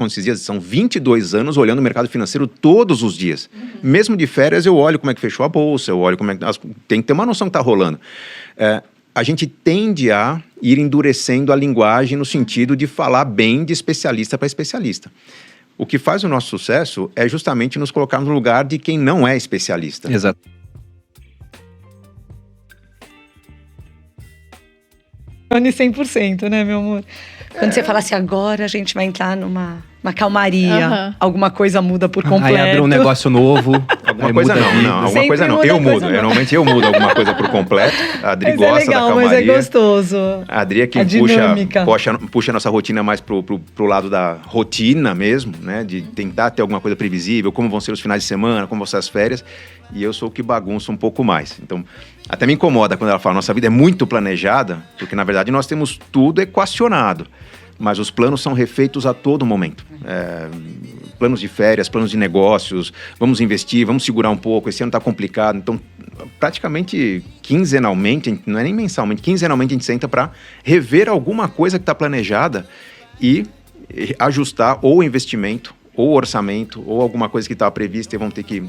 como se dizia, são 22 anos olhando o mercado financeiro todos os dias. Mesmo de férias, eu olho como é que fechou a bolsa, eu olho como é que... Tem que ter uma noção que está rolando. A gente tende a ir endurecendo a linguagem no sentido de falar bem de especialista para especialista. O que faz o nosso sucesso é justamente nos colocar no lugar de quem não é especialista. Exato. Tony 100%, né, meu amor? Quando você fala assim, agora a gente vai entrar numa calmaria, alguma coisa muda por completo. Aí abre um negócio novo. Alguma coisa não, alguma coisa não. Eu mudo, normalmente eu mudo alguma coisa por completo. A Adri gosta da calmaria. Mas é gostoso. A Adri é quem puxa a nossa rotina mais pro lado da rotina mesmo, né? De tentar ter alguma coisa previsível, como vão ser os finais de semana, como vão ser as férias. E eu sou o que bagunça um pouco mais. Então, até me incomoda quando ela fala, nossa vida é muito planejada, porque na verdade nós temos tudo equacionado. Mas os planos são refeitos a todo momento. Planos de férias, planos de negócios, vamos investir, vamos segurar um pouco, esse ano está complicado. Então, praticamente quinzenalmente, não é nem mensalmente, quinzenalmente a gente senta para rever alguma coisa que está planejada e ajustar ou o investimento, ou orçamento, ou alguma coisa que estava prevista e vamos ter que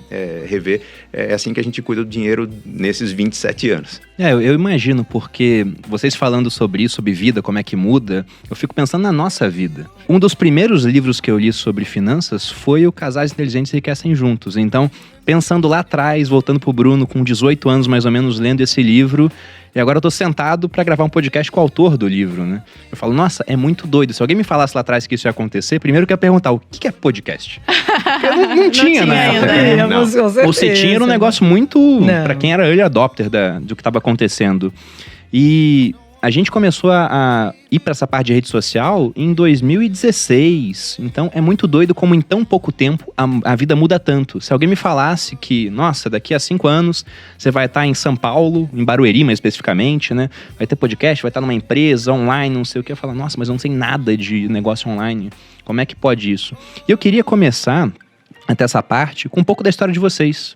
rever. É assim que a gente cuida do dinheiro nesses 27 anos. Eu imagino, porque vocês falando sobre isso, sobre vida, como é que muda, eu fico pensando na nossa vida. Um dos primeiros livros que eu li sobre finanças foi o Casais Inteligentes Enriquecem Juntos. Então, pensando lá atrás, voltando pro Bruno, com 18 anos mais ou menos, lendo esse livro, e agora eu tô sentado para gravar um podcast com o autor do livro, né? Eu falo, nossa, é muito doido. Se alguém me falasse lá atrás que isso ia acontecer, primeiro eu ia perguntar, o que é podcast? Eu não tinha na época. Ou se tinha, era um negócio muito... para quem era early adopter do que estava acontecendo. E a gente começou a ir para essa parte de rede social em 2016. Então, é muito doido como em tão pouco tempo a vida muda tanto. Se alguém me falasse que, nossa, daqui a 5 anos você vai estar em São Paulo, em Barueri mais especificamente, né? Vai ter podcast, vai estar numa empresa online, não sei o que. Eu falo, nossa, mas eu não sei nada de negócio online. Como é que pode isso? E eu queria começar até essa parte com um pouco da história de vocês.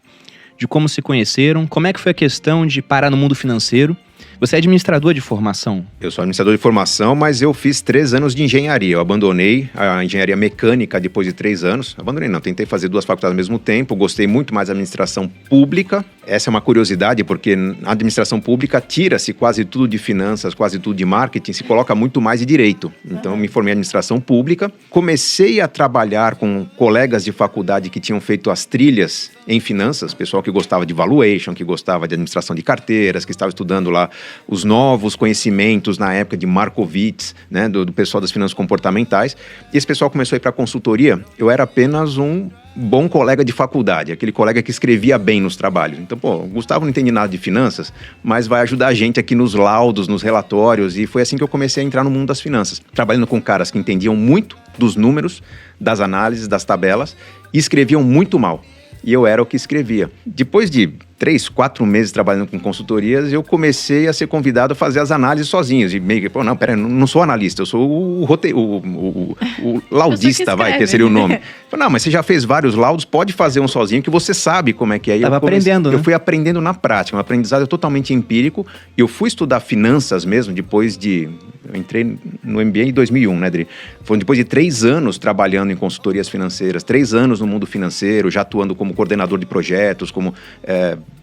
De como se conheceram, como é que foi a questão de parar no mundo financeiro. Você é administrador de formação? Eu sou administrador de formação, mas eu fiz 3 anos de engenharia. Eu abandonei a engenharia mecânica depois de 3 anos. Abandonei não, tentei fazer 2 faculdades ao mesmo tempo. Gostei muito mais da administração pública. Essa é uma curiosidade, porque na administração pública tira-se quase tudo de finanças, quase tudo de marketing, se coloca muito mais de direito. Então eu me formei em administração pública. Comecei a trabalhar com colegas de faculdade que tinham feito as trilhas em finanças, pessoal que gostava de valuation, que gostava de administração de carteiras, que estava estudando lá os novos conhecimentos na época de Markowitz, né, do pessoal das finanças comportamentais. E esse pessoal começou a ir para a consultoria. Eu era apenas um bom colega de faculdade, aquele colega que escrevia bem nos trabalhos. Então, o Gustavo não entende nada de finanças, mas vai ajudar a gente aqui nos laudos, nos relatórios, e foi assim que eu comecei a entrar no mundo das finanças, trabalhando com caras que entendiam muito dos números, das análises, das tabelas, e escreviam muito mal. E eu era o que escrevia. Depois de 3, 4 meses trabalhando com consultorias, eu comecei a ser convidado a fazer as análises sozinhos. E meio que, não, peraí, não sou analista, eu sou o laudista, que seria o nome. Falei, não, mas você já fez vários laudos, pode fazer um sozinho, que você sabe como é que é. Estava aprendendo, né? Eu fui aprendendo na prática, um aprendizado totalmente empírico. Eu fui estudar finanças mesmo, depois de... Eu entrei no MBA em 2001, né, Adri? Foi depois de 3 anos trabalhando em consultorias financeiras, 3 anos no mundo financeiro, já atuando como coordenador de projetos, como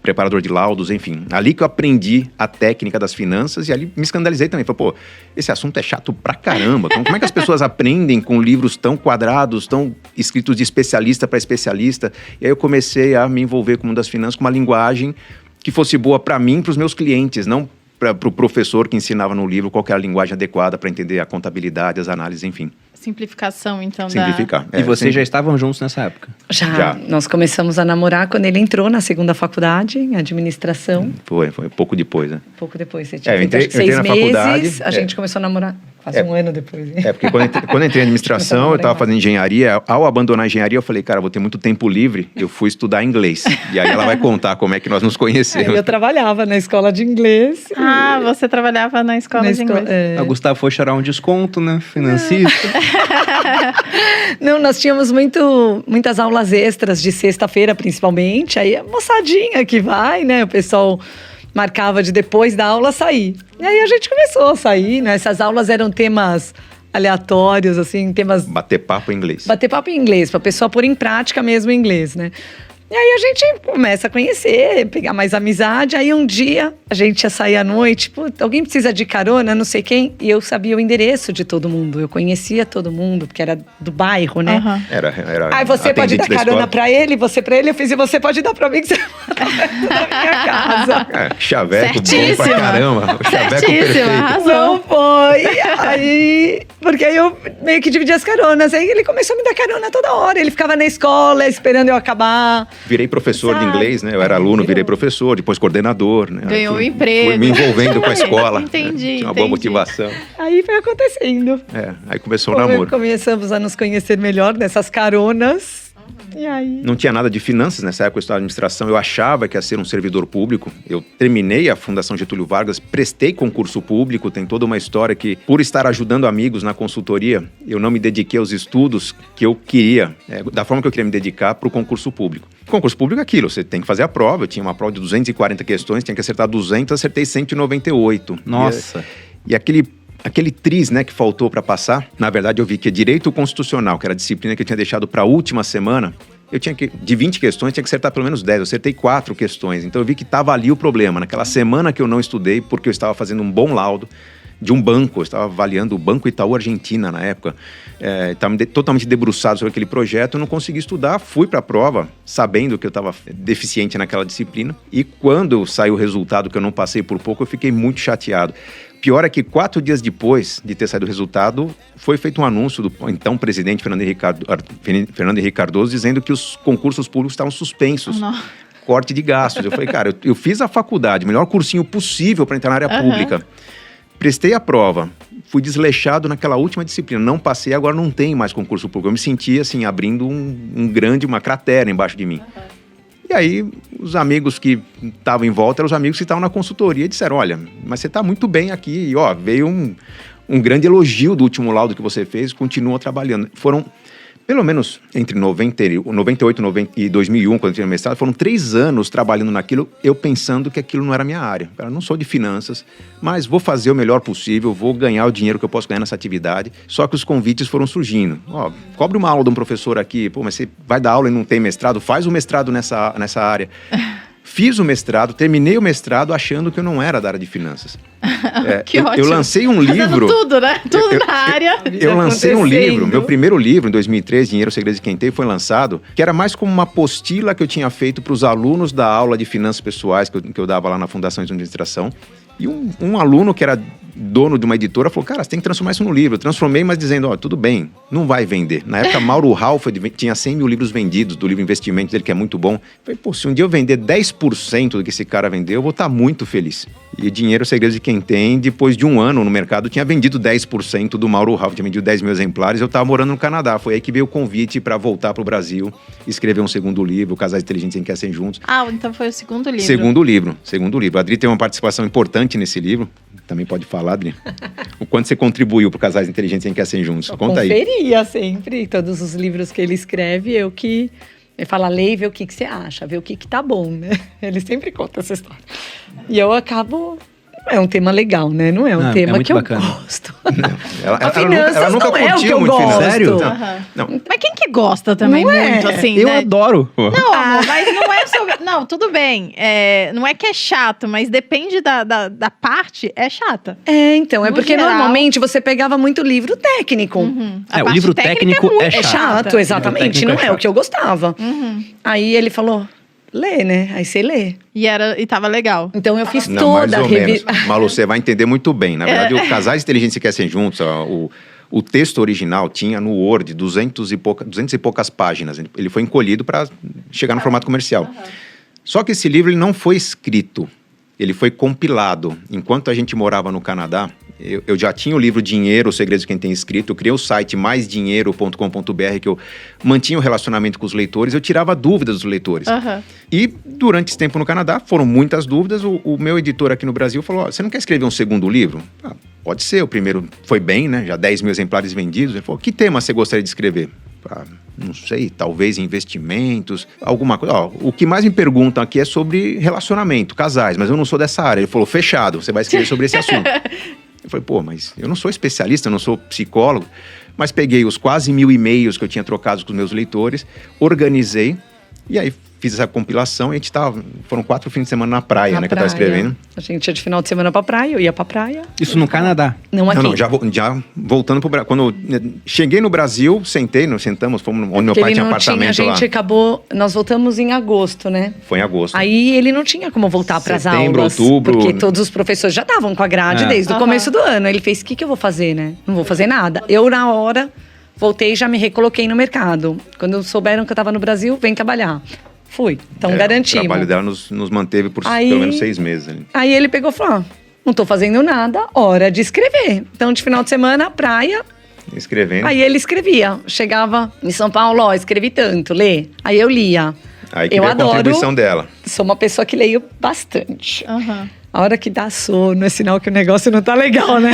preparador de laudos, enfim. Ali que eu aprendi a técnica das finanças e ali me escandalizei também. Falei, esse assunto é chato pra caramba. Então, como é que as pessoas aprendem com livros tão quadrados, tão escritos de especialista para especialista? E aí eu comecei a me envolver com o mundo das finanças com uma linguagem que fosse boa para mim e para os meus clientes, não para o professor que ensinava no livro qual que era a linguagem adequada para entender a contabilidade, as análises, enfim. Simplificação, então. Simplificar. E vocês já estavam juntos nessa época? Já. Nós começamos a namorar quando ele entrou na 2ª faculdade, em administração. Foi pouco depois, né? Pouco depois. Você tinha eu entrei 6 na meses, faculdade. a gente começou a namorar quase um ano depois. Porque quando eu entrei em administração, eu estava fazendo engenharia. Ao abandonar a engenharia, eu falei, cara, vou ter muito tempo livre, eu fui estudar inglês. E aí ela vai contar como é que nós nos conhecemos. Aí eu trabalhava na escola de inglês. Ah, você trabalhava na escola de inglês. O Gustavo foi chorar um desconto, né? Financista. Não, nós tínhamos muitas aulas extras de sexta-feira, principalmente. Aí a moçadinha que vai, né? O pessoal marcava de depois da aula sair. E aí a gente começou a sair, né? Essas aulas eram temas aleatórios, assim, temas... Bater papo em inglês. Bater papo em inglês, pra pessoa pôr em prática mesmo o inglês, né? E aí a gente começa a conhecer, pegar mais amizade. Aí um dia a gente ia sair à noite, puta, alguém precisa de carona, não sei quem. E eu sabia o endereço de todo mundo, eu conhecia todo mundo, porque era do bairro, né? Aham. Era Aí você pode dar atendente da carona escola. pra ele, você pra ele. Eu fiz, e você pode dar pra mim, que você mora da minha casa. Chaveco bom Certíssima. pra caramba. O chaveco Certíssima, perfeito. arrasou. Não foi. Porque aí eu meio que dividi as caronas. Aí ele começou a me dar carona toda hora. Ele ficava na escola esperando eu acabar. Virei professor de Sabe? inglês, né? Eu era aluno, virei professor, depois coordenador, né? Ganhou Fui- um emprego. Fui me envolvendo com a escola. Entendi, Tinha uma boa entendi. motivação. Aí foi acontecendo. Aí começou o namoro. Começamos a nos conhecer melhor nessas caronas. E aí... Não tinha nada de finanças nessa época, eu estudava administração. Eu achava que ia ser um servidor público. Eu terminei a Fundação Getúlio Vargas, prestei concurso público. Tem toda uma história que, por estar ajudando amigos na consultoria, eu não me dediquei aos estudos que eu queria, da forma que eu queria me dedicar para o concurso público. Concurso público é aquilo, você tem que fazer a prova. Eu tinha uma prova de 240 questões, tinha que acertar 200, acertei 198. Nossa. E aquele tris, né, que faltou para passar, na verdade eu vi que direito constitucional, que era a disciplina que eu tinha deixado para a última semana, eu tinha que, de 20 questões, tinha que acertar pelo menos 10, eu acertei 4 questões, então eu vi que estava ali o problema, naquela semana que eu não estudei, porque eu estava fazendo um bom laudo de um banco, eu estava avaliando o Banco Itaú Argentina na época, estava totalmente debruçado sobre aquele projeto, eu não consegui estudar, fui para a prova, sabendo que eu estava deficiente naquela disciplina, e quando saiu o resultado que eu não passei por pouco, eu fiquei muito chateado. Pior é que 4 dias depois de ter saído o resultado, foi feito um anúncio do então presidente Fernando Henrique Cardoso dizendo que os concursos públicos estavam suspensos. Não. Corte de gastos. Eu falei, cara, eu fiz a faculdade, o melhor cursinho possível para entrar na área pública. Prestei a prova, fui desleixado naquela última disciplina, não passei, agora não tem mais concurso público. Eu me senti assim, abrindo uma cratera embaixo de mim. E aí, os amigos que estavam em volta eram os amigos que estavam na consultoria e disseram, olha, mas você está muito bem aqui. E ó, veio um grande elogio do último laudo que você fez, continua trabalhando. Foram, pelo menos entre 98 e 2001, quando eu tinha mestrado, foram 3 anos trabalhando naquilo, eu pensando que aquilo não era a minha área. Eu não sou de finanças, mas vou fazer o melhor possível, vou ganhar o dinheiro que eu posso ganhar nessa atividade. Só que os convites foram surgindo. Ó, cobre uma aula de um professor aqui, pô, mas você vai dar aula e não tem mestrado? Faz o mestrado nessa área. Fiz o mestrado, terminei o mestrado achando que eu não era da área de finanças. Que ótimo. Eu lancei um livro... Fazendo tudo, né? Tudo na área. Eu lancei um livro, acontecendo. meu primeiro livro, em 2013, Dinheiro, o Segredo de Quem Tem, foi lançado, que era mais como uma apostila que eu tinha feito para os alunos da aula de finanças pessoais que eu dava lá na Fundação de Administração. E um aluno que era dono de uma editora falou, cara, você tem que transformar isso no livro. Eu transformei, mas dizendo, ó, tudo bem, não vai vender. Na época, Mauro Halford tinha 100 mil livros vendidos do livro Investimentos dele, que é muito bom. Eu falei, pô, se um dia eu vender 10% do que esse cara vendeu, eu vou estar muito feliz. E Dinheiro, o Segredo de Quem Tem, depois de 1 ano no mercado, tinha vendido 10% do Mauro Halford, tinha vendido 10 mil exemplares, eu estava morando no Canadá. Foi aí que veio o convite para voltar para o Brasil, escrever um segundo livro, Casais Inteligentes Enriquecem Juntos. Ah, então foi o segundo livro. Segundo livro. A Adri tem uma participação importante nesse livro. Também pode falar, Adri. O quanto você contribuiu para Casais Inteligentes Enriquecem Juntos. Conta aí. Conferia sempre todos os livros que ele escreve, ele fala, lê e vê o que você acha, vê o que tá bom, né? Ele sempre conta essa história. E eu acabo... É um tema legal, né? Não é um tema muito que eu bacana. gosto. Ela nunca não é o que curtiu eu muito gosto. finanças. Sério? Não. Mas quem que gosta também Não é. muito, assim, Eu né? adoro. Não, amor, mas não é sobre... Não, tudo bem. Não é que é chato, mas depende da parte, é chata. Então, é No porque geral- normalmente você pegava muito livro técnico. A o parte livro técnica técnico muito é É chato. chato, exatamente. técnico Não é é chato. o que eu gostava. Aí ele falou, lê, né? Aí você lê. E tava legal. Então eu fiz Não, mais toda a ou menos. revista. Malu, você vai entender muito bem. Na verdade, o Casais Inteligentes Enriquecem Juntos, o texto original tinha no Word 200 e poucas páginas. Ele foi encolhido para chegar no formato comercial. Só que esse livro ele não foi escrito, ele foi compilado. Enquanto a gente morava no Canadá, eu já tinha o livro Dinheiro, o Segredo de Quem Tem Escrito, eu criei o site maisdinheiro.com.br, que eu mantinha o relacionamento com os leitores, eu tirava dúvidas dos leitores. E durante esse tempo no Canadá, foram muitas dúvidas, o meu editor aqui no Brasil falou, você não quer escrever um segundo livro? Pode ser, o primeiro foi bem, né? Já 10 mil exemplares vendidos. Ele falou, que tema você gostaria de escrever? Não sei, talvez investimentos, alguma coisa. O que mais me perguntam aqui é sobre relacionamento, casais, mas eu não sou dessa área. Ele falou, fechado, você vai escrever sobre esse assunto. Eu falei, pô, mas eu não sou especialista, eu não sou psicólogo. Mas peguei os quase 1000 e-mails que eu tinha trocado com os meus leitores, organizei e aí fiz essa compilação e a gente foram 4 fins de semana na praia, né, que eu tava escrevendo. A gente ia de final de semana pra praia, eu ia pra praia. Isso no Canadá? Não aqui. Não, já voltando pro Brasil. Quando eu cheguei no Brasil, sentamos, fomos onde meu pai tinha apartamento lá. Nós voltamos em agosto, né? Foi em agosto. Aí ele não tinha como voltar pras aulas. Outubro. Porque todos os professores já estavam com a grade desde o começo do ano. Ele fez, o que eu vou fazer, né? Não vou fazer nada. Eu, na hora, voltei e já me recoloquei no mercado. Quando souberam que eu tava no Brasil, vem trabalhar. Fui. Então, garantimos. O trabalho dela nos manteve por pelo menos 6 meses. Ali. Aí ele pegou e falou, não tô fazendo nada, hora de escrever. Então, de final de semana, praia. Escrevendo. Aí ele escrevia. Chegava em São Paulo, escrevi tanto, lê. Aí eu lia. Aí que veio a contribuição dela. Sou uma pessoa que leio bastante. Uhum. A hora que dá sono é sinal que o negócio não tá legal, né?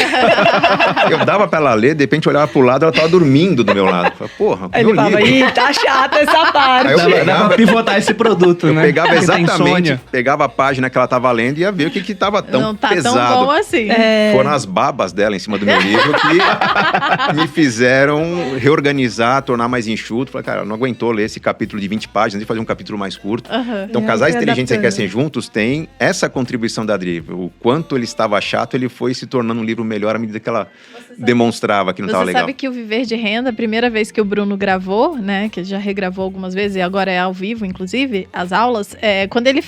Eu dava pra ela ler, de repente eu olhava pro lado, ela tava dormindo do meu lado. Eu falava, porra, Aí ele falava, ih, tá chata essa parte. Aí eu Dá pra pivotar esse produto, né? Eu pegava exatamente, pegava a página que ela tava lendo e ia ver o que tava tão não tá pesado. Tão bom assim. Foram as babas dela em cima do meu livro que me fizeram reorganizar, tornar mais enxuto. Falei, cara, não aguentou ler esse capítulo de 20 páginas e fazer um capítulo mais curto. Uhum. Então, Casais Inteligentes que Crescem Juntos tem essa contribuição da Adri. O quanto ele estava chato, ele foi se tornando um livro melhor à medida que ela demonstrava que não estava legal. Você sabe que o Viver de Renda, a primeira vez que o Bruno gravou, né, que ele já regravou algumas vezes e agora é ao vivo, inclusive, as aulas, quando ele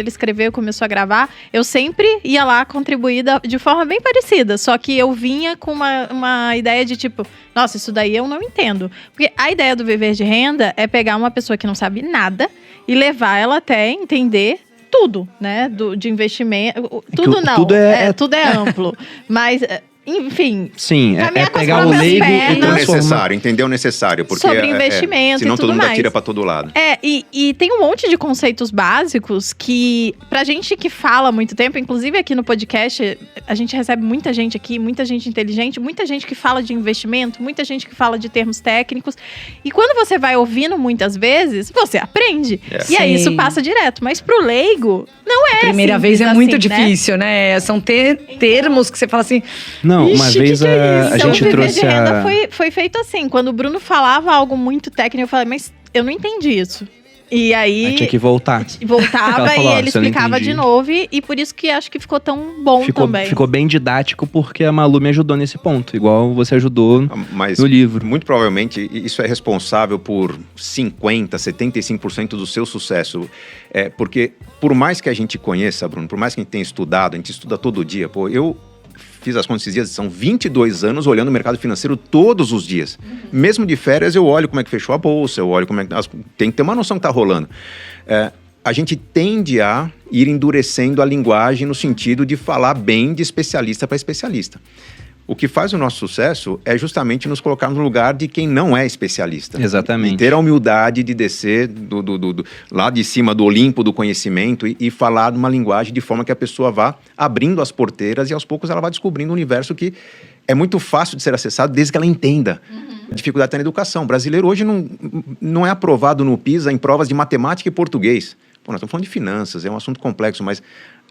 escreveu, começou a gravar, eu sempre ia lá contribuir de forma bem parecida, só que eu vinha com uma ideia de tipo, nossa, isso daí eu não entendo. Porque a ideia do Viver de Renda é pegar uma pessoa que não sabe nada e levar ela até entender tudo, né? De investimento. Tudo não. Tudo é amplo. Mas, enfim. Sim, é pegar o leigo e transformar. Entender o necessário. Porque sobre investimento senão e tudo todo mundo mais. atira pra todo lado. E tem um monte de conceitos básicos que, pra gente que fala há muito tempo, inclusive aqui no podcast, a gente recebe muita gente aqui, muita gente inteligente, muita gente que fala de investimento, muita gente que fala de termos técnicos. E quando você vai ouvindo muitas vezes, você aprende. E aí isso passa direto. Mas pro leigo, não é primeira vez é assim, muito né? difícil, né? São termos que você fala assim... Não, uma vez a gente então, trouxe de renda foi feito assim. Quando o Bruno falava algo muito técnico, eu falei, mas eu não entendi isso. E aí tinha que voltar. Voltava falou, e ele explicava de novo. E por isso que acho que ficou tão bom também. Ficou bem didático porque a Malu me ajudou nesse ponto. Igual você ajudou no livro. Muito provavelmente isso é responsável por 50%, 75% do seu sucesso. Porque por mais que a gente conheça, Bruno, por mais que a gente tenha estudado, a gente estuda todo dia. Pô, eu fiz as contas esses dias, são 22 anos olhando o mercado financeiro todos os dias. Mesmo de férias, eu olho como é que fechou a bolsa, eu olho como é que... Tem que ter uma noção que está rolando. A gente tende a ir endurecendo a linguagem no sentido de falar bem de especialista para especialista. O que faz o nosso sucesso é justamente nos colocar no lugar de quem não é especialista. Exatamente. E ter a humildade de descer lá de cima do Olimpo do conhecimento e falar numa linguagem de forma que a pessoa vá abrindo as porteiras e aos poucos ela vai descobrindo um universo que é muito fácil de ser acessado desde que ela entenda. A dificuldade está na educação. O brasileiro hoje não é aprovado no PISA em provas de matemática e português. Pô, nós estamos falando de finanças, é um assunto complexo, mas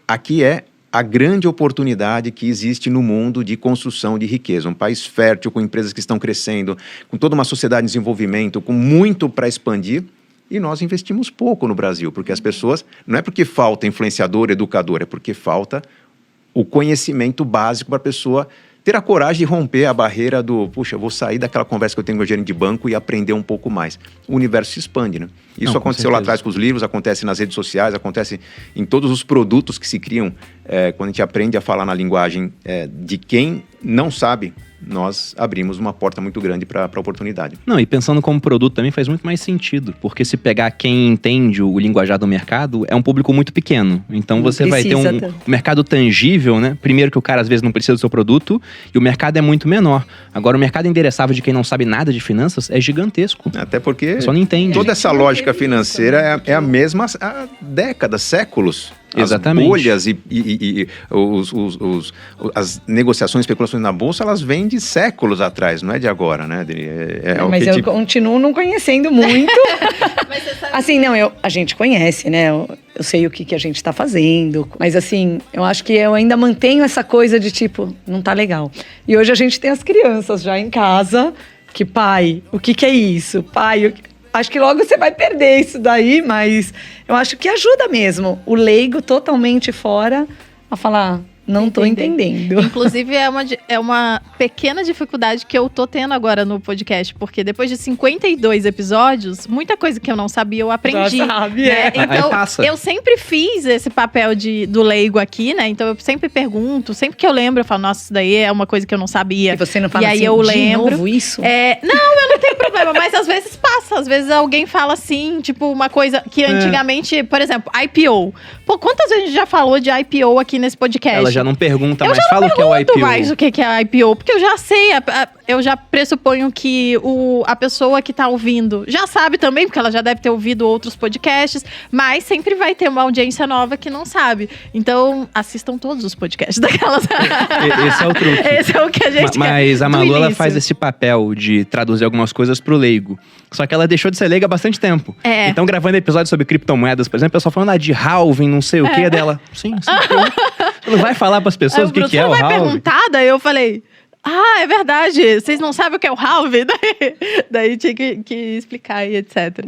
aqui é a grande oportunidade que existe no mundo de construção de riqueza. Um país fértil, com empresas que estão crescendo, com toda uma sociedade em desenvolvimento, com muito para expandir. E nós investimos pouco no Brasil, porque as pessoas... Não é porque falta influenciador, educador, é porque falta o conhecimento básico para a pessoa ter a coragem de romper a barreira do... Puxa, eu vou sair daquela conversa que eu tenho com o gerente de banco e aprender um pouco mais. O universo se expande, né? Isso aconteceu lá atrás com os livros, acontece nas redes sociais, acontece em todos os produtos que se criam. Quando a gente aprende a falar na linguagem de quem não sabe, nós abrimos uma porta muito grande para a oportunidade. Não, e pensando como produto também faz muito mais sentido, porque se pegar quem entende o linguajar do mercado, é um público muito pequeno. Então você vai ter um mercado tangível, né? Primeiro que o cara às vezes não precisa do seu produto e o mercado é muito menor. Agora o mercado endereçável de quem não sabe nada de finanças é gigantesco. Até porque só não entende. Toda essa lógica financeira é a mesma há décadas, séculos. Exatamente. As bolhas as negociações, especulações na bolsa, elas vêm de séculos atrás, não é de agora, né? Mas eu continuo não conhecendo muito. Assim, não, a gente conhece, né? eu sei o que a gente tá fazendo. Mas assim, eu acho que eu ainda mantenho essa coisa de tipo, não tá legal. E hoje a gente tem as crianças já em casa, que pai, o que é isso? Pai, acho que logo você vai perder isso daí, mas eu acho que ajuda mesmo. O leigo totalmente fora a falar, não tô entendendo. Inclusive, é uma pequena dificuldade que eu tô tendo agora no podcast, porque depois de 52 episódios, muita coisa que eu não sabia eu aprendi. Já sabe, né? Então, passa. eu sempre fiz esse papel do leigo aqui, né? Então, eu sempre pergunto, sempre que eu lembro, eu falo, nossa, isso daí é uma coisa que eu não sabia. E você não fala e aí assim, eu de lembro. novo isso? Não, eu não tenho problema, mas às vezes passa. Às vezes alguém fala assim, tipo, uma coisa que antigamente, por exemplo, IPO. Pô, quantas vezes a gente já falou de IPO aqui nesse podcast? Ela já não pergunta, mas fala o que é o IPO. Mais o que é IPO, porque eu já sei, eu já pressuponho que a pessoa que tá ouvindo já sabe também, porque ela já deve ter ouvido outros podcasts, mas sempre vai ter uma audiência nova que não sabe. Então, assistam todos os podcasts daquelas. Esse é o truque. Esse é o que a gente quer. Mas a do Malu, ela início. faz esse papel de traduzir algumas coisas pro leigo. Só que ela deixou de ser leiga há bastante tempo. Então, gravando episódios sobre criptomoedas, por exemplo, o pessoal falando de halving, não sei o que dela. Sim. Você não vai falar pras pessoas o que é o halving? Você não vai halving? perguntar? Daí eu falei... é verdade, vocês não sabem o que é o halving? Daí tinha que explicar e etc.